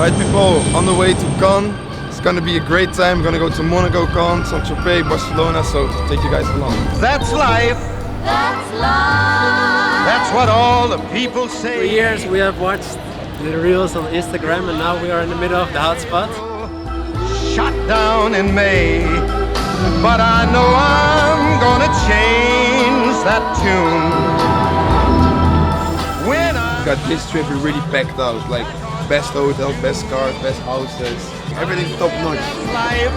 Right people, on the way to Cannes. It's gonna be a great time. We're gonna go to Monaco, Cannes, Saint-Tropez, Barcelona, so take you guys along. That's life. That's life. That's what all the people say. For years we have watched the reels on Instagram and now we are in the middle of the hotspot. Shot down in May, but I know I'm gonna change that tune. When I Got this trip really packed out, like best hotels, best cars, best houses, everything top notch. life,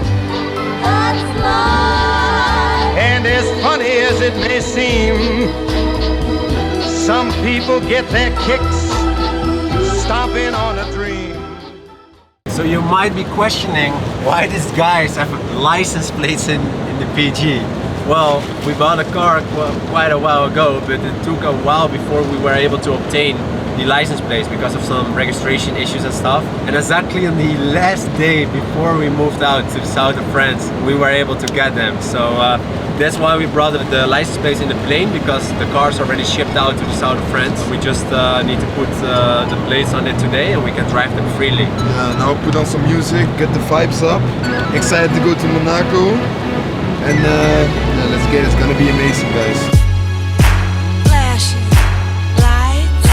That's life. and as funny as it may seem, some people get their kicks stomping on a dream. So you might be questioning why these guys have license plates in the PG. Well, we bought a car quite a while ago, but it took a while before we were able to obtain the license plates because of some registration issues and stuff. And exactly on the last day before we moved out to the south of France, we were able to get them. So that's why we brought the license plates in the plane, because the car's already shipped out to the south of France. We just need to put the plates on it today and we can drive them freely. Yeah, now put on some music, get the vibes up. Excited to go to Monaco. And yeah, let's get it. It's gonna be amazing, guys. Flashing lights,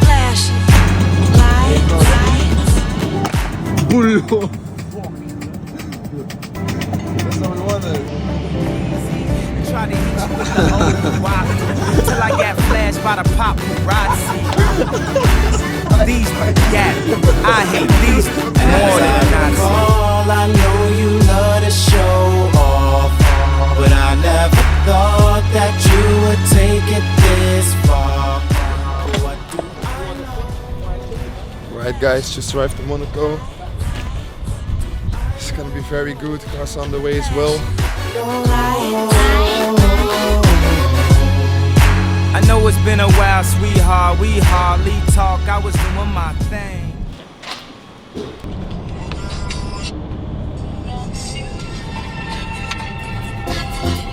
flashing lights. That's all we wanted. Try to hit you with the whole wop till I got flashed by the paparazzi. These yeah, I hate these more than Nazis. I know you love to show off, but I never thought that you would take it this far. Right guys, just arrived in Monaco. It's gonna be very good. Cars on the way as well. I know it's been a while, sweetheart. We hardly talk. I was doing my thing.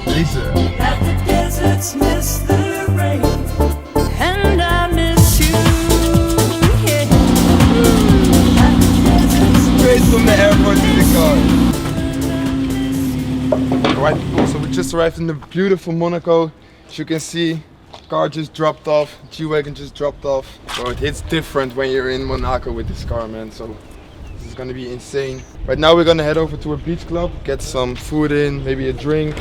Lisa. That the deserts miss the rain, and I miss you. Yeah. Straight from the airport to the car. Right people, so we just arrived in the beautiful Monaco. As you can see, car just dropped off, G-Wagon just dropped off. So it hits different when you're in Monaco with this car, man. So this is gonna be insane. Right now we're gonna head over to a beach club, get some food in, maybe a drink.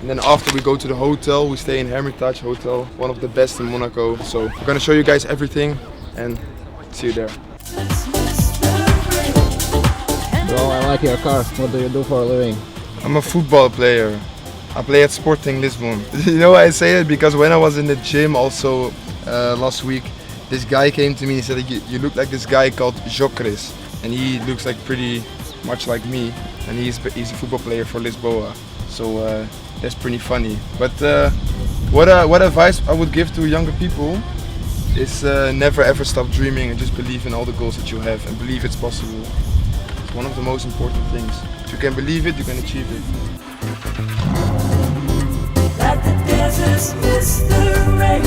And then after we go to the hotel, we stay in Hermitage Hotel, one of the best in Monaco. So we're gonna show you guys everything and see you there. Bro, I like your car. What do you do for a living? I'm a football player. I play at Sporting Lisbon. You know why I say it? Because when I was in the gym also last week, this guy came to me and said, you look like this guy called Jocris. And he looks like pretty much like me. And he's a football player for Lisboa. So that's pretty funny. But what advice I would give to younger people is never ever stop dreaming and just believe in all the goals that you have and believe it's possible. It's one of the most important things. If you can believe it, you can achieve it. That the deserts miss the rain.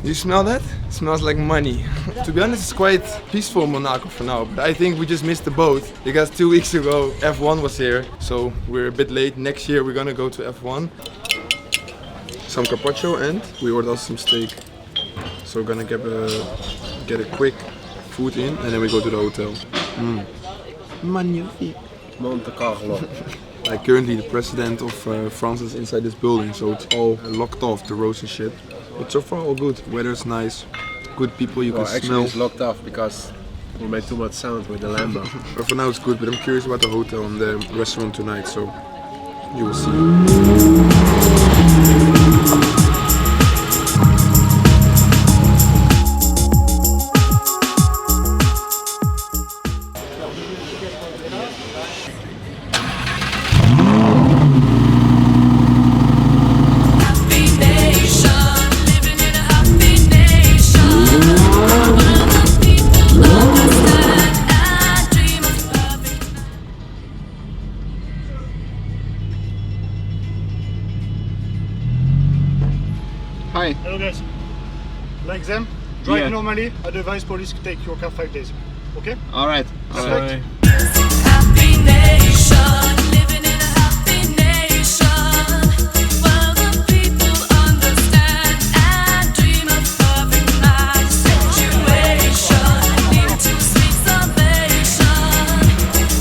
You smell that? It smells like money. To be honest, it's quite peaceful in Monaco for now, but I think we just missed the boat because 2 weeks ago F1 was here, so we're a bit late. Next year we're gonna go to F1. Some carpaccio and we ordered also some steak. So we're gonna get a quick food in and then we go to the hotel. Magnifique. Monte Carlo. Like currently the president of France is inside this building, so it's all locked off, the roads and shit. But so far all good, weather's nice, good people you can Actually smell. it's locked off because we made too much sound with the Lambo. But for now it's good, but I'm curious about the hotel and the restaurant tonight, so you will see. Hi. Hello guys. Like them? Drive Yeah. normally. Otherwise, police take your car 5 days. Okay? All right. Perfect. Happy nation, living in a happy nation. While the people understand and dream of perfect match situation. Lead to sweet salvation.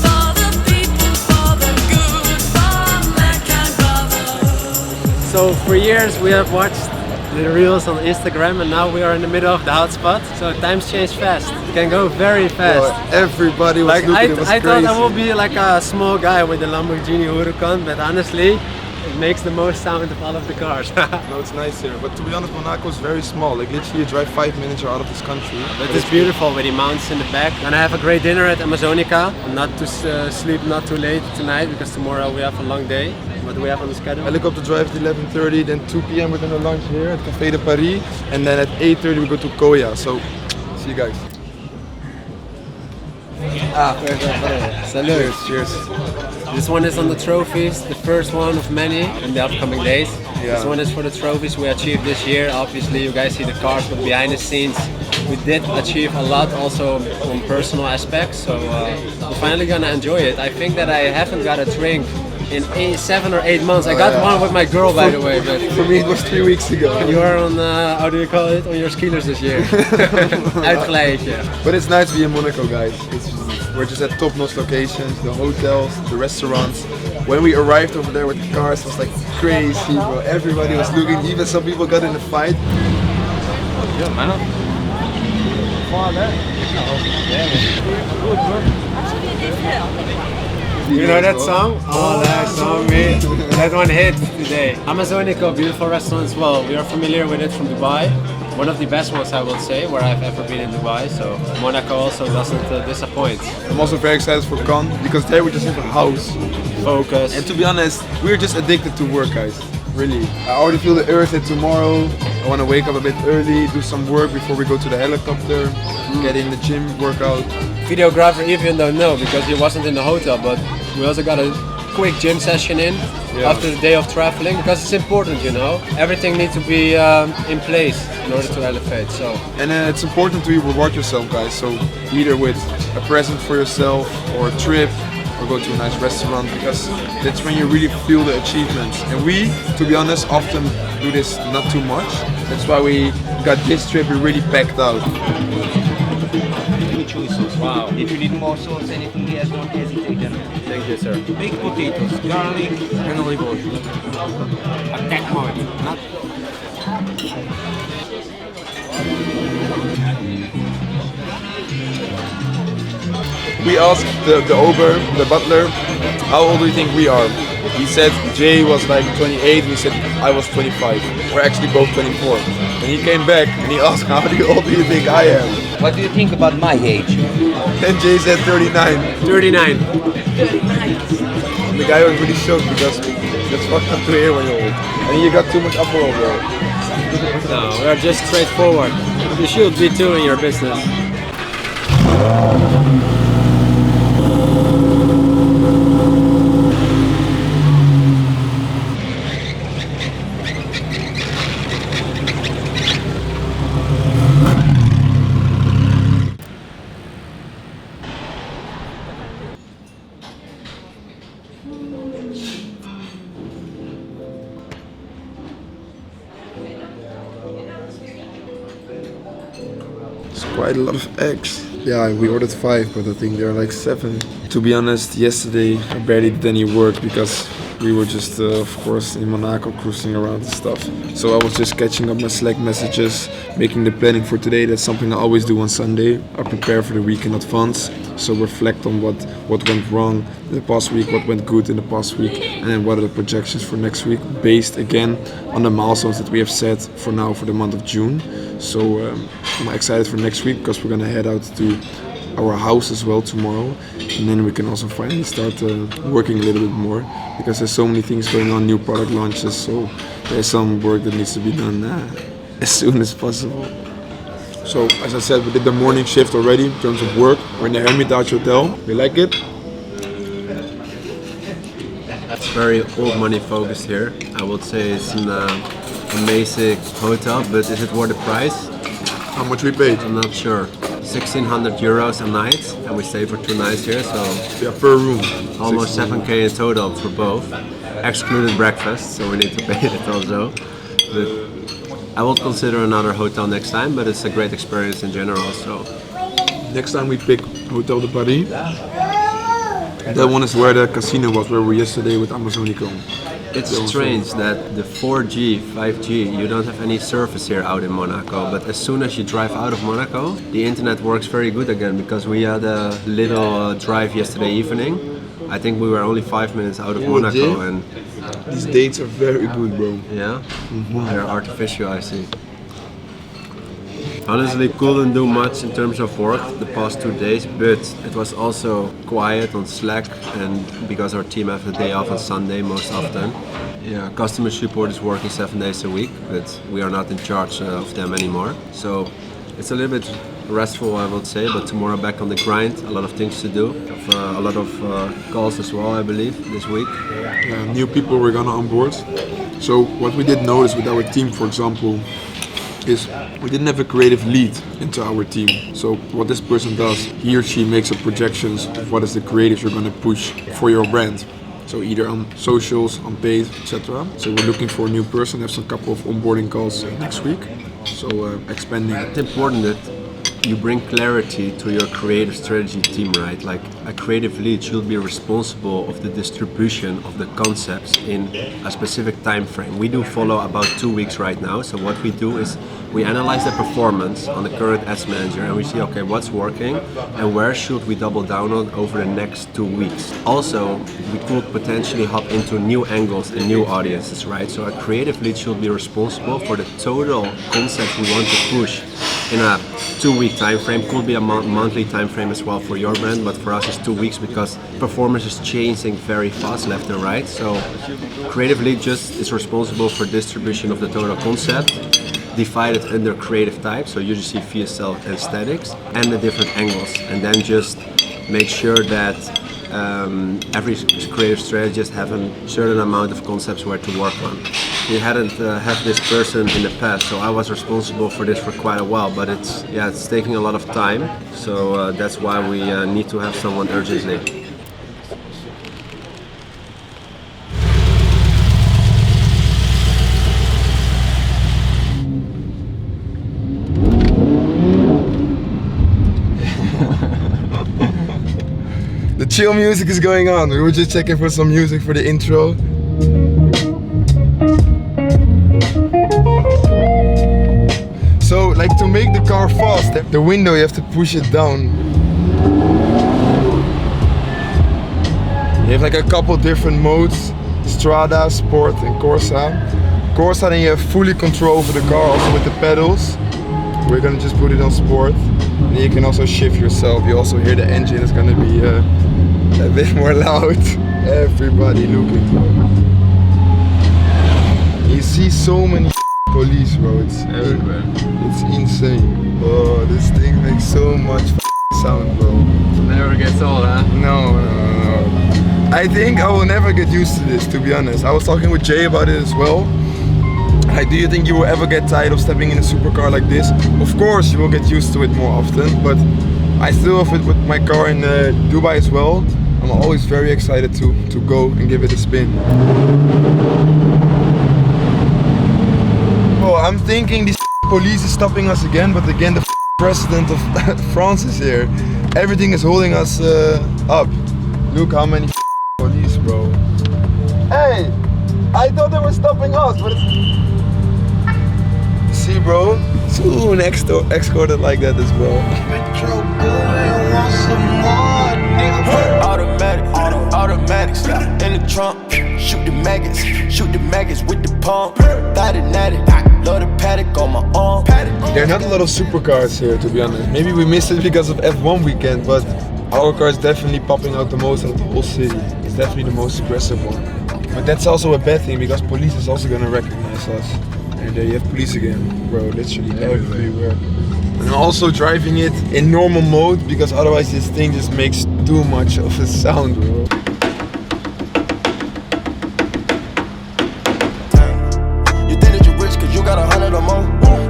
For the people, for the good, for mankind, brotherhood. So for years we have watched the reels on Instagram, and now we are in the middle of the hotspot. So times change fast. It can go very fast. Everybody was Like looking. It was I crazy. thought I would be like a small guy with the Lamborghini Huracan, but honestly, it makes the most sound of all of the cars. No, it's nice here. But to be honest, Monaco is very small. Like literally, you drive 5 minutes, you're out of this country. But it's beautiful with the mountains in the back. Gonna have a great dinner at Amazonica. Not to sleep not too late tonight because tomorrow we have a long day. What do we have on the schedule? Helicopter drive at 11:30, then 2 p.m. we're gonna lunch here at Café de Paris, and then at 8:30 we go to Coya. So, see you guys. Salute. Cheers. This one is on the trophies, the first one of many in the upcoming days. Yeah. This one is for the trophies we achieved this year. Obviously, you guys see the cars, but behind the scenes, we did achieve a lot also on personal aspects. So we're finally gonna enjoy it. I think that I haven't got a drink in 7 or 8 months. I got one with my girl, by the way, but For me, it was 3 weeks ago. you are on, how do you call it, on your skiers this year. Uitglijden. But it's nice to be in Monaco, guys. We're just at top-notch locations, the hotels, the restaurants. When we arrived over there with the cars, it was like crazy, bro. Everybody was looking. Even some people got in a fight. You know that song? All eyes on me. That one hit today. Amazonica, beautiful restaurant as well. We are familiar with it from Dubai. One of the best ones, I would say, where I've ever been in Dubai. So Monaco also doesn't disappoint. I'm also very excited for Cannes because there we just have a house. Focus. And to be honest, we're just addicted to work, guys. Really. I already feel the urge that tomorrow I want to wake up a bit early, do some work before we go to the helicopter, get in the gym, work out. Videographer even don't know because he wasn't in the hotel, but we also got a quick gym session in after the day of traveling because it's important, you know. Everything needs to be in place in order to elevate. So. And it's important to reward yourself, guys. So either with a present for yourself or a trip or go to a nice restaurant because that's when you really feel the achievements. And we, to be honest, often do this not too much. That's why we got this trip really packed out. Chili sauce. Wow. If you need more sauce, anything else, don't hesitate. Thank you, sir. Baked potatoes, garlic, and olive oil. At that moment, not. We asked the Ober, the butler, how old do you think we are? He said Jay was like 28, we said I was 25. We're actually both 24. And he came back and he asked, how old do you think I am? What do you think about my age? And Jay said 39. 39. And the guy was really shocked because that's fucked up to hear when you're old. And you got too much alcohol, bro. No, we are just straightforward. You should be too in your business. It's quite a lot of eggs. Yeah, we ordered 5, but I think there are like 7. To be honest, yesterday I barely did any work because we were just, of course, in Monaco cruising around and stuff. So I was just catching up my Slack messages, making the planning for today. That's something I always do on Sunday. I prepare for the week in advance. So reflect on what went wrong in the past week, what went good in the past week, and then what are the projections for next week, based again on the milestones that we have set for now for the month of June. So I'm excited for next week because we're gonna head out to our house as well tomorrow, and then we can also finally start working a little bit more because there's so many things going on, new product launches, so there's some work that needs to be done as soon as possible. So as I said, we did the morning shift already in terms of work. We're in the Hermitage Hotel. We like it? Very old money focused here. I would say it's in amazing hotel, but is it worth the price? How much we paid? I'm not sure. 1,600 euros a night, and we stayed for 2 nights here, so Yeah, per room. almost 7k in total for both, excluded breakfast, so we need to pay it also. But I will consider another hotel next time, but it's a great experience in general. So Next time we pick Hotel de Paris. That one is where the casino was, where we were yesterday with Amazonico. it's strange that the 4G, 5G, you don't have any service here out in Monaco, but as soon as you drive out of Monaco, the internet works very good again, because we had a little drive yesterday evening. I think we were only 5 minutes out of Monaco, and These dates are very good, bro. yeah, they're artificial, I see. Honestly, couldn't do much in terms of work the past 2 days, but it was also quiet on Slack, and because our team has a day off on Sunday most often. Yeah, customer support is working 7 days a week, but we are not in charge of them anymore. So it's a little bit restful, I would say, but tomorrow back on the grind, a lot of things to do. A lot of calls as well, I believe, this week. New people were gonna onboard. So what we did notice with our team, for example, is we didn't have a creative lead into our team. So what this person does, he or she makes up projections of what is the creative you're gonna push for your brand. So either on socials, on paid, etc. So we're looking for a new person. Have some couple of onboarding calls next week. So expanding. It's important that you bring clarity to your creative strategy team, right? Like a creative lead should be responsible of the distribution of the concepts in a specific time frame. We do follow about 2 weeks right now. So what we do is we analyze the performance on the current ads manager, and we see, okay, what's working and where should we double down on over the next 2 weeks. Also, we could potentially hop into new angles and new audiences, right? So a creative lead should be responsible for the total concept we want to push in a 2-week time frame. Could be a monthly time frame as well for your brand, but for us it's 2 weeks because performance is changing very fast left and right. So creative lead just is responsible for distribution of the total concept, divided under creative types, so usually see VSL and statics, and the different angles, and then just make sure that every creative strategist have a certain amount of concepts where to work on. We hadn't had this person in the past, so I was responsible for this for quite a while, but it's taking a lot of time, so that's why we need to have someone urgently. The chill music is going on. We were just checking for some music for the intro. So, like, to make the car fast, the window you have to push it down. You have like a couple different modes: Strada, Sport, and Corsa. Corsa, then you have fully control over the car, also with the pedals. We're gonna just put it on Sport. And you can also shift yourself. You also hear the engine is gonna be a bit more loud. Everybody looking. You see so many police, bro. It's everywhere. It's insane. Oh, this thing makes so much sound, bro. Never gets old, huh? No. I think I will never get used to this, to be honest. I was talking with Jay about it as well. Like, do you think you will ever get tired of stepping in a supercar like this? Of course, you will get used to it more often, but I still have it with my car in Dubai as well. I'm always very excited to go and give it a spin. Oh, I'm thinking this police is stopping us again, but again the president of France is here. Everything is holding us up. Look how many police, bro. Hey, I thought they were stopping us, but it's... See, bro, soon escorted like that as well. Automatics in the trunk, shoot the maggots with the pump. Load a paddock on my arm. There are not a lot of supercars here, to be honest. Maybe we missed it because of F1 weekend, but our car is definitely popping out the most out of the whole city. It's definitely the most aggressive one. But that's also a bad thing because police is also gonna recognize us. And there you have police again, bro, literally everywhere. And also driving it in normal mode because otherwise this thing just makes too much of a sound, bro. You think that you're rich 'cause the mo.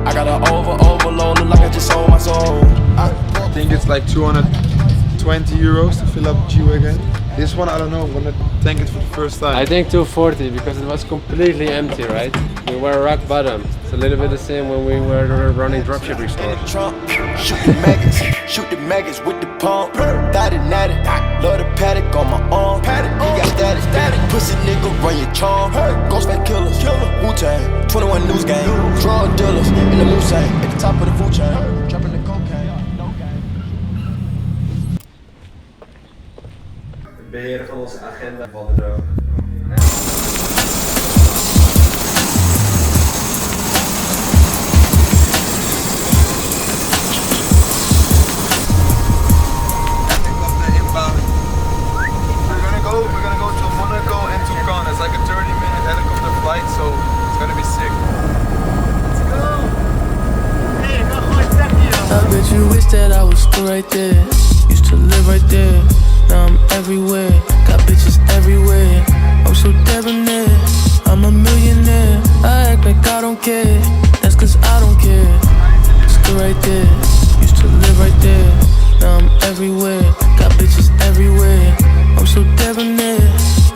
I got an overload, look like I just sold my soul. I think it's like 220 euros to fill up G-Wagon. This one, I don't know, I'm gonna tank it for the first time. I think 240 because it was completely empty, right? We were rock bottom. It's a little bit the same when we were running dropshipping stores. Shoot the maggots with the pump. Thought it natty, love the paddock on my arm. He got static, pussy nigga run your charm. Ghost back killers, Wu-Tang, 21 News Gang, drug dealers in the Mulsanne, at the top of the food chain, dropping the cocaine. Beheren van onze agenda vallen er ook. We're gonna go to Monaco and to Cannes. It's like a 30-minute helicopter flight, so it's gonna be sick. Let's go! Hey, ik ga gewoon zeggen. I bet you wish that I was still right there. Used to live right there. Now I'm everywhere. Got bitches everywhere. I'm so debonair. I'm a millionaire. I act like I don't care. That's cause I don't care. Still right there. Used to live right there. Now I'm everywhere. Got bitches everywhere. I'm so debonair.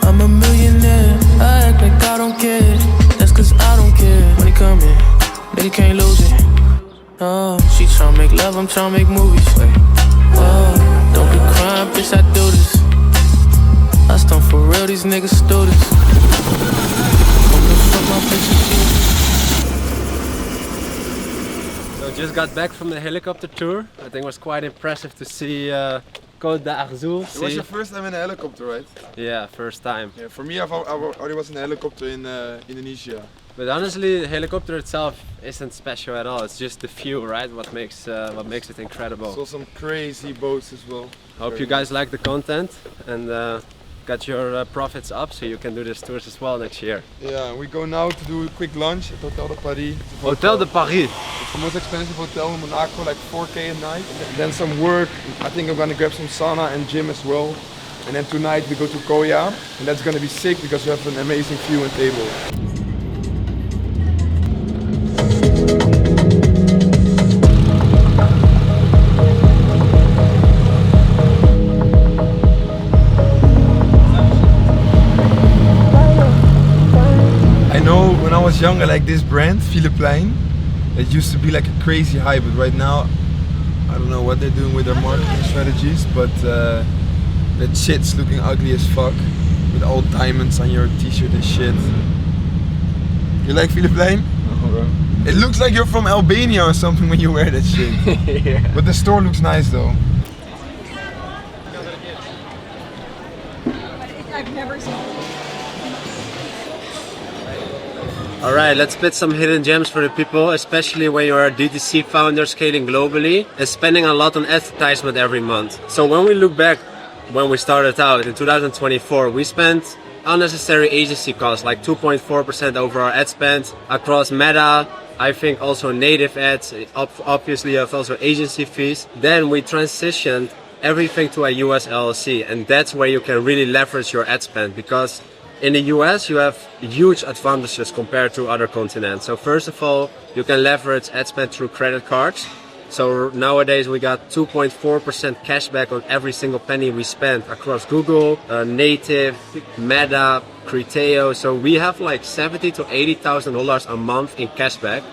I'm a millionaire. I act like I don't care. That's cause I don't care. Money coming, nigga can't lose it. Oh, she tryna make love, I'm tryna make movies. Oh, don't be crying, bitch, I do this. I stunt for real, these niggas students. So just got back from the helicopter tour. I think it was quite impressive to see Côte d'Azur. It was your first time in a helicopter, right? Yeah, first time. Yeah, for me, I already was in a helicopter in Indonesia. But honestly, the helicopter itself isn't special at all. It's just the view, right? What makes it incredible. Saw some crazy boats as well. Hope you guys like the content and got your profits up so you can do these tours as well next year. Yeah, we go now to do a quick lunch at Hotel de Paris. Hotel de Paris. It's the most expensive hotel in Monaco, like 4K a night. And then some work. I think I'm gonna grab some sauna and gym as well. And then tonight we go to Coya, and that's gonna be sick because we have an amazing view and table. When I was younger, like this brand, Philippine, it used to be like a crazy hype, but right now, I don't know what they're doing with their marketing strategies, but that shit's looking ugly as fuck, with all diamonds on your t-shirt and shit. You like Philippine? No, it looks like you're from Albania or something when you wear that shit. Yeah. But the store looks nice though. I've never seen. Alright, let's spit some hidden gems for the people, especially when you're a DTC founder scaling globally and spending a lot on advertisement every month. So when we look back when we started out in 2024, we spent unnecessary agency costs like 2.4% over our ad spend across Meta. I think also native ads, obviously you have also agency fees. Then we transitioned everything to a US LLC, and that's where you can really leverage your ad spend, because in the US you have huge advantages compared to other continents. So first of all, you can leverage ad spend through credit cards. So nowadays we got 2.4% cashback on every single penny we spend across Google, Native, Meta, Criteo. So we have like $70,000 to $80,000 a month in cashback.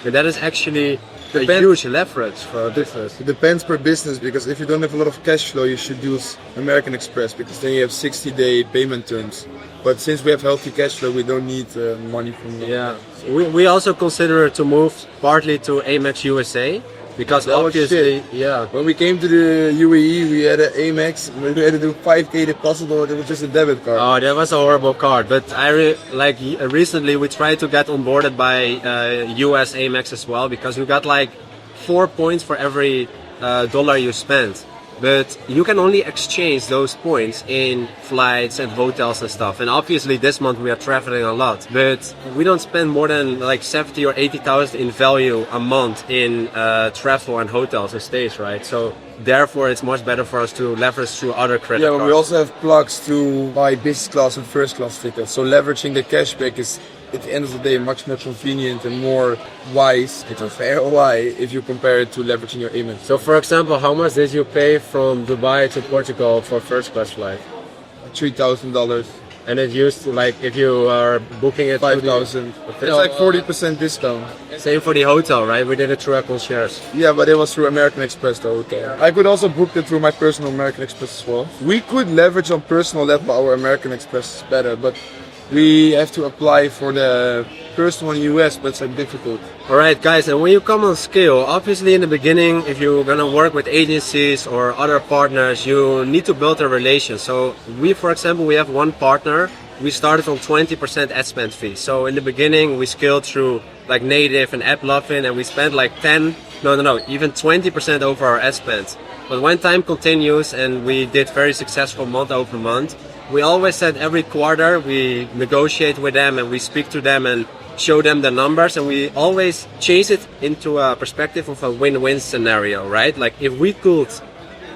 And that is actually a huge leverage for a business. It depends per business, because if you don't have a lot of cash flow, you should use American Express, because then you have 60-day payment terms. But since we have healthy cash flow, we don't need money from them. Yeah, we also consider to move partly to Amex USA, because that obviously, yeah. When we came to the UAE, we had an Amex, we had to do 5K deposit, or it was just a debit card. Oh, that was a horrible card. But recently we tried to get onboarded by US Amex as well, because we got like 4 points for every dollar you spend. But you can only exchange those points in flights and hotels and stuff. And obviously this month we are traveling a lot, but we don't spend more than like 70 or 80,000 in value a month in travel and hotels and stays, right? So therefore it's much better for us to leverage through other credit Yeah, cards. but we also have plugs to buy business class and first class tickets. So leveraging the cashback is, at the end of the day, much more convenient and more wise. It's a fair ROI if you compare it to leveraging your image. So for example, how much did you pay from Dubai to Portugal for first class flight? $3,000, And it used to, like, if you are booking it through the- $5,000. It's like 40% discount. Same for the hotel, right? We did it through a concierge. Yeah, but it was through American Express, the hotel. I could also book it through my personal American Express as well. We could leverage on personal level our American Express better, but we have to apply for the personal in US, but it's like difficult. Alright guys, and when you come on scale, obviously in the beginning, if you're gonna work with agencies or other partners, you need to build a relation. So we, for example, we have one partner, we started on 20% ad spend fee. So in the beginning, we scaled through like native and AppLovin, and we spent like even 20% over our ad spend. But when time continues and we did very successful month over month, we always said every quarter we negotiate with them and we speak to them and show them the numbers, and we always chase it into a perspective of a win-win scenario, right? Like if we could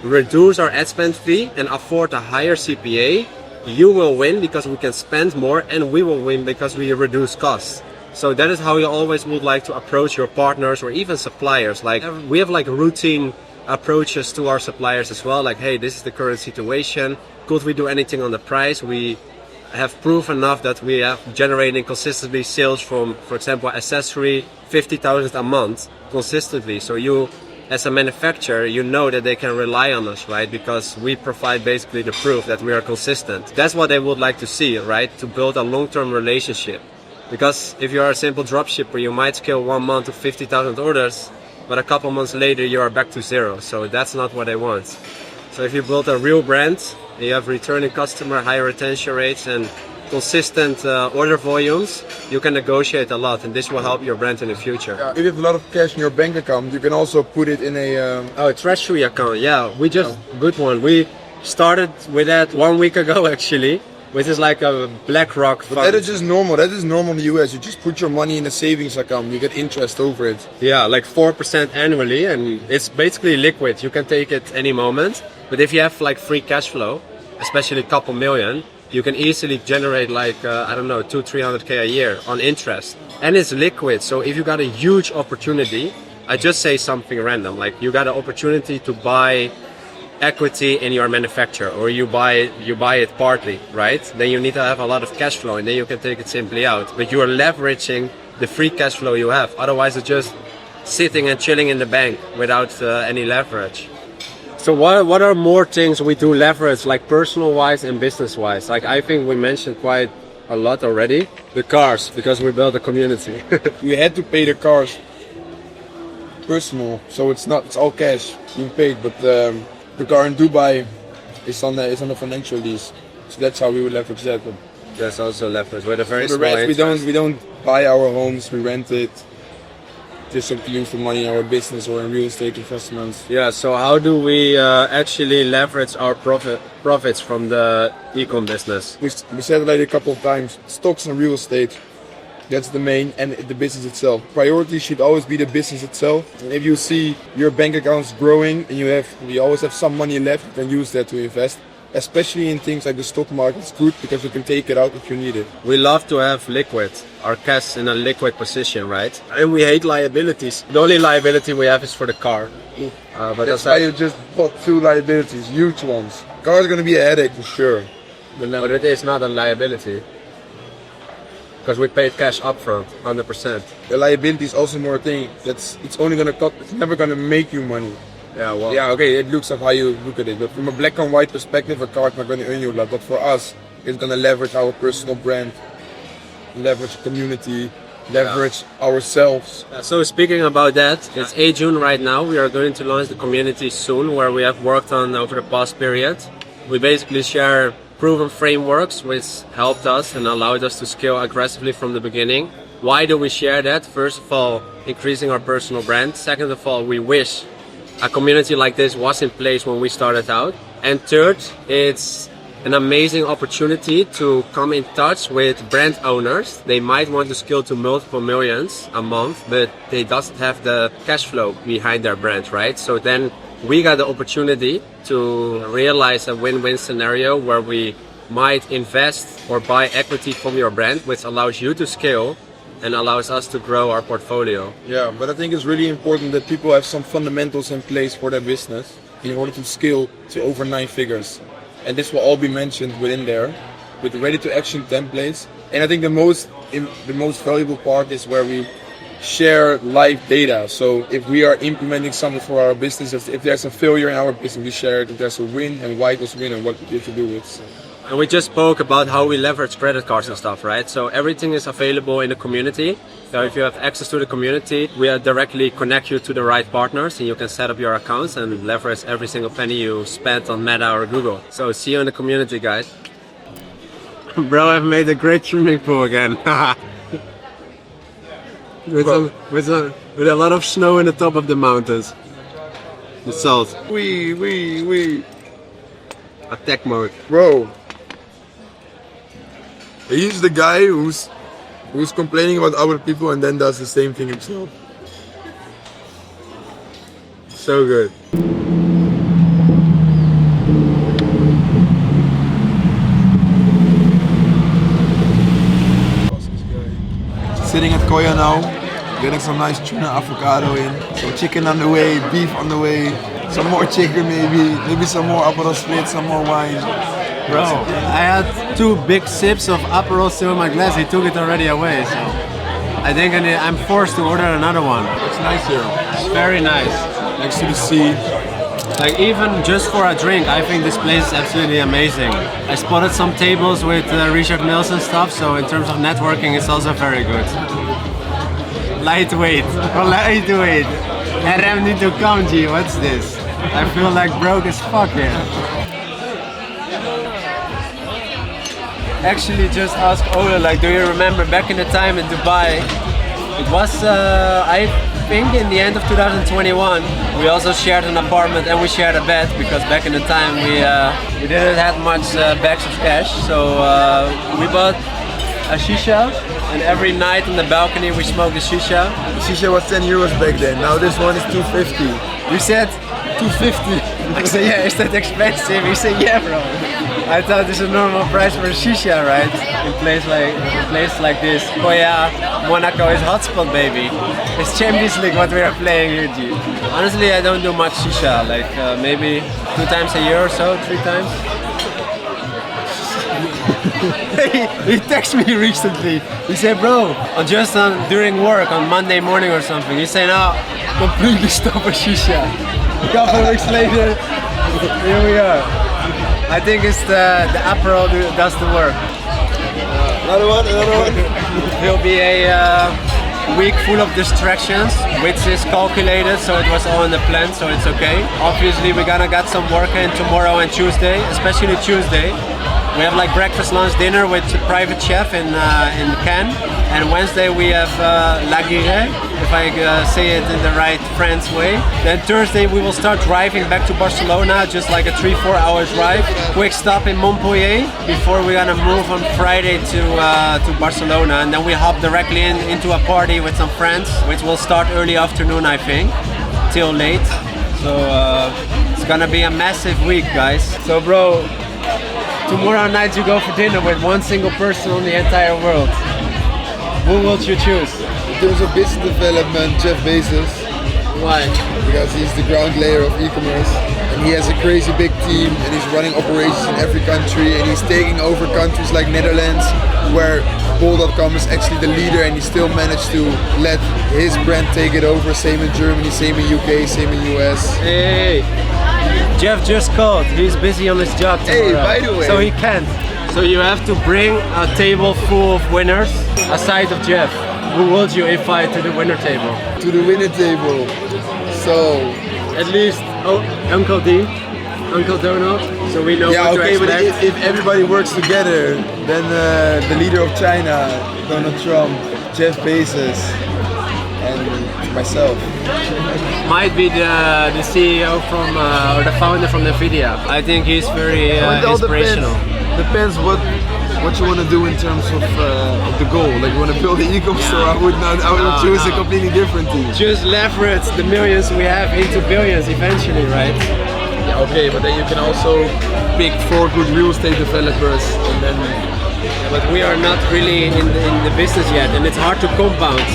reduce our ad spend fee and afford a higher CPA, you will win because we can spend more, and we will win because we reduce costs. So that is how you always would like to approach your partners or even suppliers. Like we have like routine approaches to our suppliers as well. Like, hey, this is the current situation. Could we do anything on the price? We have proof enough that we have generating consistently sales from, for example, accessory 50,000 a month consistently. So you, as a manufacturer, you know that they can rely on us, right? Because we provide basically the proof that we are consistent. That's what they would like to see, right? To build a long-term relationship. Because if you are a simple dropshipper, you might scale 1 month to 50,000 orders, but a couple months later you are back to zero. So that's not what they want. So if you build a real brand, you have returning customer, high retention rates, and consistent order volumes, you can negotiate a lot, and this will help your brand in the future. If you have a lot of cash in your bank account, you can also put it in a... a treasury account, yeah. We just, good one. We started with that 1 week ago actually, which is like a BlackRock fund. But that is just normal. That is normal in the US. You just put your money in a savings account. You get interest over it. Yeah, like 4% annually, and it's basically liquid. You can take it any moment. But if you have like free cash flow, especially a couple million, you can easily generate like, I don't know, 200-300K a year on interest. And it's liquid. So if you got a huge opportunity, I just say something random, like you got an opportunity to buy equity in your manufacturer, or you buy it partly, right? Then you need to have a lot of cash flow, and then you can take it simply out. But you are leveraging the free cash flow you have. Otherwise, it's just sitting and chilling in the bank without any leverage. So what are more things we do leverage, like personal-wise and business-wise? Like I think we mentioned quite a lot already. The cars, because we built a community. We had to pay the cars personal, so it's all cash being paid. But the car in Dubai is on a financial lease, so that's how we would leverage that. But that's also leverage with a very small interest. We don't buy our homes, we rent it. Just to use the money in our business or in real estate investments. Yeah, so how do we actually leverage our profits from the Ecom business? We said it like a couple of times, stocks and real estate, that's the main, and the business itself. Priority should always be the business itself. And if you see your bank accounts growing and you always have some money left, you can use that to invest. Especially in things like the stock market, it's good because you can take it out if you need it. We love to have liquid, our cash in a liquid position, right? And we hate liabilities. The only liability we have is for the car. But that's why you just bought 2 liabilities, huge ones. Car is going to be a headache for sure. But it is not a liability. Because we paid cash upfront, 100%. The liability is also more a thing. It's only going to cost, it's never going to make you money. Yeah, well. Yeah, okay, it looks of how you look at it, but from a black and white perspective, a car is not going to earn you a lot. But for us, it's going to leverage our personal brand, leverage community, leverage ourselves. So speaking about that, it's 8 June right now. We are going to launch the community soon, where we have worked on over the past period. We basically share proven frameworks which helped us and allowed us to scale aggressively from the beginning. Why do we share that? First of all, increasing our personal brand. Second of all, we wish a community like this was in place when we started out. And third, it's an amazing opportunity to come in touch with brand owners. They might want to scale to multiple millions a month, but they doesn't have the cash flow behind their brand, right? So then we got the opportunity to realize a win-win scenario where we might invest or buy equity from your brand, which allows you to scale and allows us to grow our portfolio. Yeah, but I think it's really important that people have some fundamentals in place for their business in order to scale to over 9 figures. And this will all be mentioned within there with ready-to-action templates. And I think the most valuable part is where we share live data. So if we are implementing something for our business, if there's a failure in our business, we share it. If there's a win and why it was win and what we did to do it. So. And we just spoke about how we leverage credit cards and stuff, right? So everything is available in the community. So if you have access to the community, we directly connect you to the right partners and you can set up your accounts and leverage every single penny you spent on Meta or Google. So see you in the community, guys. Bro, I've made a great swimming pool again. with a lot of snow in the top of the mountains. The salt. We. Attack mode. Bro. He's the guy who's complaining about other people and then does the same thing himself. So good. Sitting at Coya now, getting some nice tuna avocado in, some chicken on the way, beef on the way, some more chicken maybe some more Aperol Spritz, some more wine. Bro, I had 2 big sips of Aperol still in my glass, he took it already away, so I think I'm forced to order another one. It's nice here. It's very nice. Next to the sea. Like even just for a drink, I think this place is absolutely amazing. I spotted some tables with Richard Mills and stuff, so in terms of networking it's also very good. Lightweight. Lightweight. RM need to come, G, what's this? I feel like broke as fuck here. Actually just ask Ola, like, do you remember back in the time in Dubai? It was, I think in the end of 2021, we also shared an apartment and we shared a bed because back in the time we didn't have much bags of cash. So we bought a shisha and every night on the balcony we smoked the shisha. The shisha was 10 euros back then, now this one is 250. You said 250. I said, yeah, is that expensive? You said, yeah, bro. I thought this is a normal price for a shisha, right? In place like this. Coya, Monaco is hotspot, baby. It's Champions League what we are playing here, G. Honestly, I don't do much shisha, like maybe 2 times a year or so, 3 times. He texted me recently. He said, bro, just during work on Monday morning or something. He said, no, completely stop a shisha. A couple of weeks later, here we are. I think it's the Aperol does the work. Another one. It will be a week full of distractions, which is calculated, so it was all in the plan, so it's okay. Obviously, we're gonna get some work in tomorrow and Tuesday, especially Tuesday. We have like breakfast, lunch, dinner with a private chef in Cannes. And Wednesday we have La Guirée, if I say it in the right French way. Then Thursday we will start driving back to Barcelona, just like a 3-4 hour drive. Quick stop in Montpellier before we're gonna move on Friday to Barcelona. And then we hop directly into a party with some friends, which will start early afternoon, I think, till late. So it's gonna be a massive week, guys. So bro, tomorrow night you go for dinner with one single person on the entire world. Who will you choose? In terms of business development, Jeff Bezos. Why? Because he's the ground layer of e-commerce and he has a crazy big team and he's running operations in every country and he's taking over countries like Netherlands where bol.com is actually the leader and he still managed to let his brand take it over. Same in Germany, same in UK, same in US. Hey, Jeff just called. He's busy on his job tomorrow. Hey, by the way. So he can't. So you have to bring a table full of winners aside of Jeff. Who would you invite to the winner table? To the winner table. So at least Uncle D, Uncle Donald, so we know what to expect. But if everybody works together, then the leader of China, Donald Trump, Jeff Bezos, and myself. Might be the CEO from or the founder from NVIDIA. I think he's very inspirational. Depends what what you want to do in terms of the goal. Like you want to build the Ecom store. I would choose a completely different team. Just leverage the millions we have into billions eventually, right? Yeah, okay, but then you can also pick 4 good real estate developers and then. But we are not really in the business yet, and it's hard to compound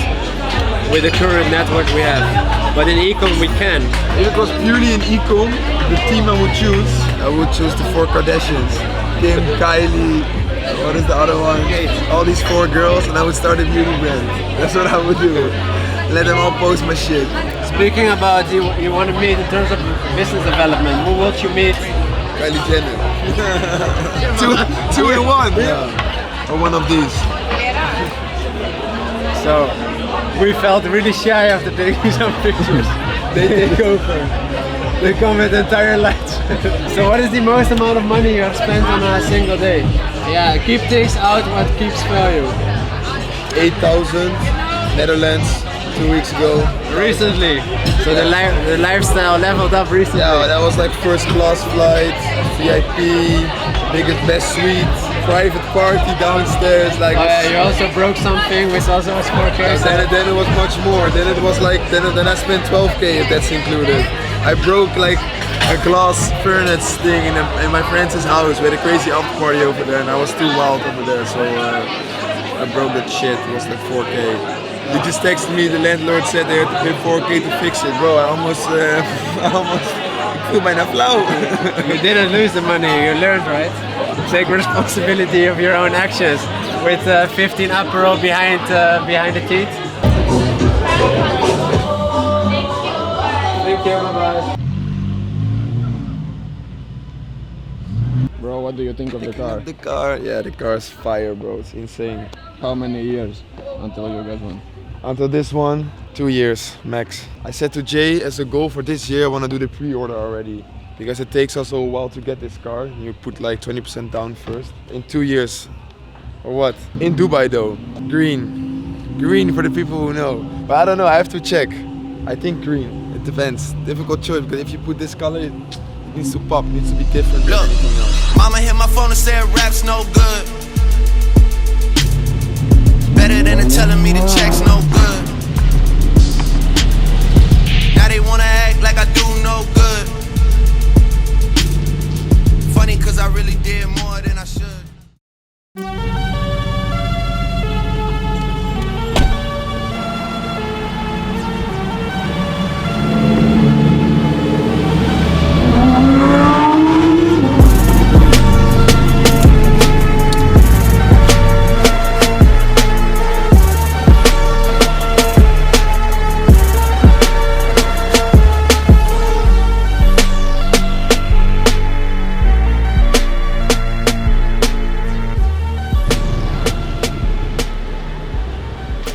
with the current network we have. But in Ecom we can. If it was purely in Ecom, the team I would choose the 4 Kardashians. Kim, Kylie, what is the other one? All these 4 girls, and I would start a beauty brand. That's what I would do. Let them all post my shit. Speaking about you want to meet in terms of business development, who would you meet? Kylie Jenner. two in one. Yeah. Or one of these. So we felt really shy after taking some pictures. They take over. They come with entire lights. So what is the most amount of money you have spent on a single day? Yeah, keep things out what keeps value. 8,000 Netherlands 2 weeks ago. Recently. So the lifestyle leveled up recently. Yeah, that was like first class flight, VIP, biggest best suite, private party downstairs. Like. Oh yeah, you also broke something which also was 4K. Yeah, then it was much more. Then it was like then I spent 12K if that's included. I broke like a glass furnace thing in my friend's house. We had a crazy after party over there, and I was too wild over there, so I broke that shit. It was like 4K. They just texted me. The landlord said they had to pay 4K to fix it, bro. I almost feel bijna flauw. You didn't lose the money. You learned, right? Take responsibility of your own actions. With 15 Aperol behind the teeth. Thank you. Bye-bye. Bro, what do you think of the car? The car, yeah, the car's fire, bro. It's insane. How many years until you get one? Until this one, 2 years max. I said to Jay, as a goal for this year, I want to do the pre-order already. Because it takes us a while to get this car. You put like 20% down first. In 2 years. Or what? In Dubai though. Green. Green for the people who know. But I don't know, I have to check. I think green. It depends. Difficult choice, because if you put this color, it needs to pop. It needs to be different than anything else. Mama hit my phone and said rap's no good. Better than telling me the check's no good. Now they wanna act like I do no good. Funny cause I really did more than I should.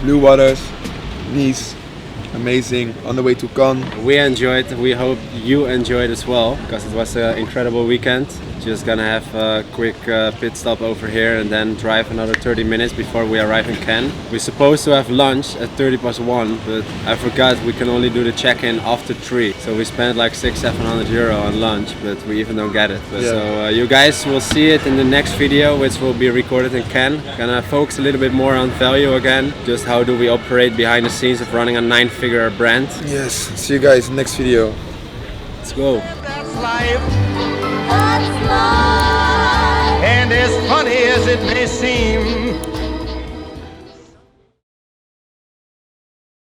Blue waters, Nice, amazing. On the way to Cannes. We enjoyed. We hope you enjoyed as well, because it was an incredible weekend. Just gonna have a quick pit stop over here and then drive another 30 minutes before we arrive in Cannes. We're supposed to have lunch at 1, but I forgot we can only do the check-in after 3. So we spent like 600-700 euro on lunch, but we even don't get it. But yeah. So you guys will see it in the next video, which will be recorded in Cannes. Gonna focus a little bit more on value again. Just how do we operate behind the scenes of running a 9-figure brand. Yes, see you guys in the next video. Let's go. That's life. That's life. And as funny as it may seem,